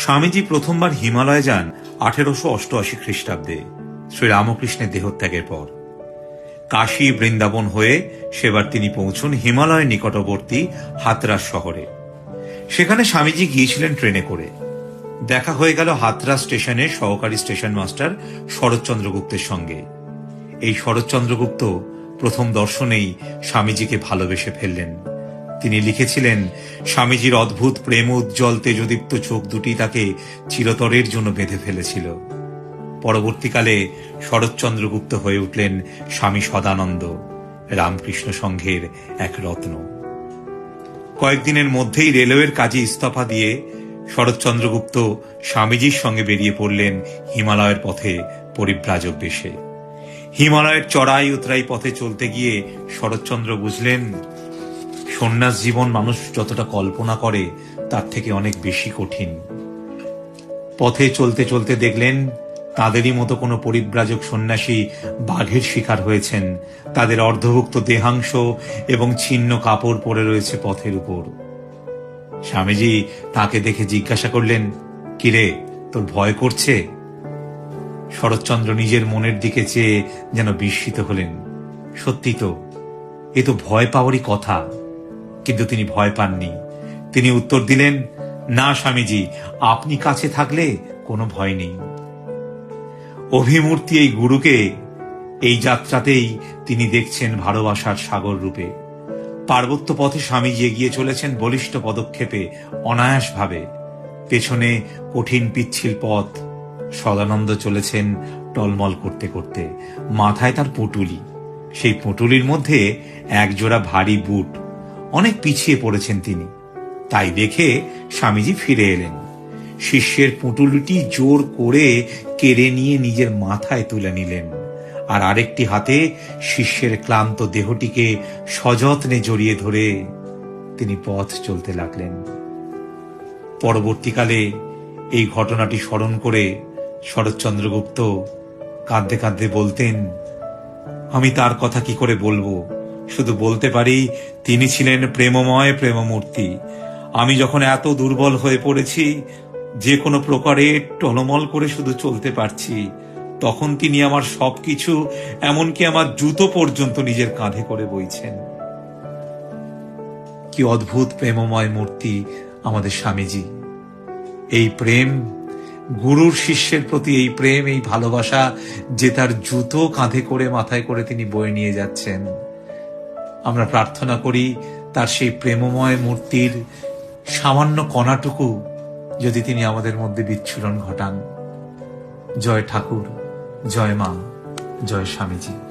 স্বামীজি প্রথমবার হিমালয়ে যান 1888 খ্রিস্টাব্দে শ্রীরামকৃষ্ণের দেহত্যাগের পর। কাশী বৃন্দাবন হয়ে সেবার তিনি পৌঁছন হিমালয়ের নিকটবর্তী হাতরাস শহরে। সেখানে স্বামীজি গিয়েছিলেন ট্রেনে করে। দেখা হয়ে গেল হাতরাস স্টেশনের সহকারী স্টেশন মাস্টার শরৎচন্দ্র গুপ্তের সঙ্গে। এই শরৎচন্দ্র গুপ্ত প্রথম দর্শনেই স্বামীজিকে ভালোবেসে ফেললেন। তিনি লিখেছিলেন, স্বামীজির অদ্ভুত প্রেম উজ্জ্বল তেজদীপ্ত চোখ দুটি তাকে চিরতরের জন্য বেঁধে ফেলেছিল। পরবর্তীকালে শরৎচন্দ্র গুপ্ত হয়ে উঠলেন স্বামী সদানন্দ, রামকৃষ্ণ সংঘের এক রত্ন। কয়েকদিনের মধ্যেই রেলওয়ের কাজে ইস্তফা দিয়ে শরৎচন্দ্র গুপ্ত স্বামীজির সঙ্গে বেরিয়ে পড়লেন হিমালয়ের পথে পরিব্রাজক বেশে। হিমালয়ের চড়াই উতরাই পথে চলতে গিয়ে শরৎচন্দ্র বুঝলেন, সন্ন্যাস জীবন মানুষ যতটা কল্পনা করে তার থেকে অনেক বেশি কঠিন। পথে চলতে চলতে দেখলেন তাদেরই মতো কোনো পরিব্রাজক সন্ন্যাসী বাঘের শিকার হয়েছেন। তাদের অর্ধভুক্ত দেহাংশ এবং ছিন্ন কাপড় পরে রয়েছে পথের উপর। স্বামীজি তাকে দেখে জিজ্ঞাসা করলেন, কিরে, তোর ভয় করছে? শরৎচন্দ্র নিজের মনের দিকে চেয়ে যেন বিস্মিত হলেন। সত্যি তো, এ তো ভয় পাওয়ারই কথা। কিন্তু তিনি ভয় পাননি। তিনি উত্তর দিলেন, না স্বামীজি, আপনি কাছে থাকলে কোনো ভয় নেই। অভিমূর্তি এই গুরুকে এই যাত্রাতেই তিনি দেখছেন ভালোবাসার সাগর রূপে। পার্বত্য পথে স্বামীজি এগিয়ে চলেছেন বলিষ্ঠ পদক্ষেপে, অনায়াস ভাবে। পেছনে কঠিন পিচ্ছিল পথ। সদানন্দ চলেছেন টলমল করতে করতে। মাথায় তার পুঁটুলি, সেই পুঁটুলির মধ্যে একজোড়া ভারী বুট। অনেক পিছিয়ে পড়েছেন তিনি। তাই দেখে স্বামীজি ফিরে এলেন। শিষ্যের পুঁটুলিটি জোর করে কেড়ে নিয়ে নিজের মাথায় তুলে নিলেন, আর আরেকটি হাতে শিষ্যের ক্লান্ত দেহটিকে সযত্নে জড়িয়ে ধরে তিনি পথ চলতে লাগলেন। পরবর্তীকালে এই ঘটনাটি স্মরণ করে শরৎচন্দ্র গুপ্ত কাঁদতে কাঁদতে বলতেন, আমি তার কথা কি করে বলবো, শুধু বলতে পারি তিনি ছিলেন প্রেমময় প্রেমমূর্তি। আমি যখন এত দুর্বল হয়ে পড়েছি, যে কোনো প্রকারে টলমল করে শুধু চলতে পারছি, তখন তিনি আমার সবকিছু, এমনকি আমার জুতো পর্যন্ত নিজের কাঁধে করে বইছেন। কি অদ্ভুত প্রেমময় মূর্তি আমাদের স্বামীজি। এই প্রেম, গুরুর শিষ্যের প্রতি এই প্রেম, এই ভালোবাসা যে তার জুতো কাঁধে করে মাথায় করে তিনি বয়ে নিয়ে যাচ্ছেন। আমরা প্রার্থনা করি তার সেই প্রেমময় মূর্তির সামান্য কণাটুকু যদি তিনি আমাদের মধ্যে বিচ্ছুরণ ঘটান। জয় ঠাকুর, জয় মা, জয় স্বামীজি।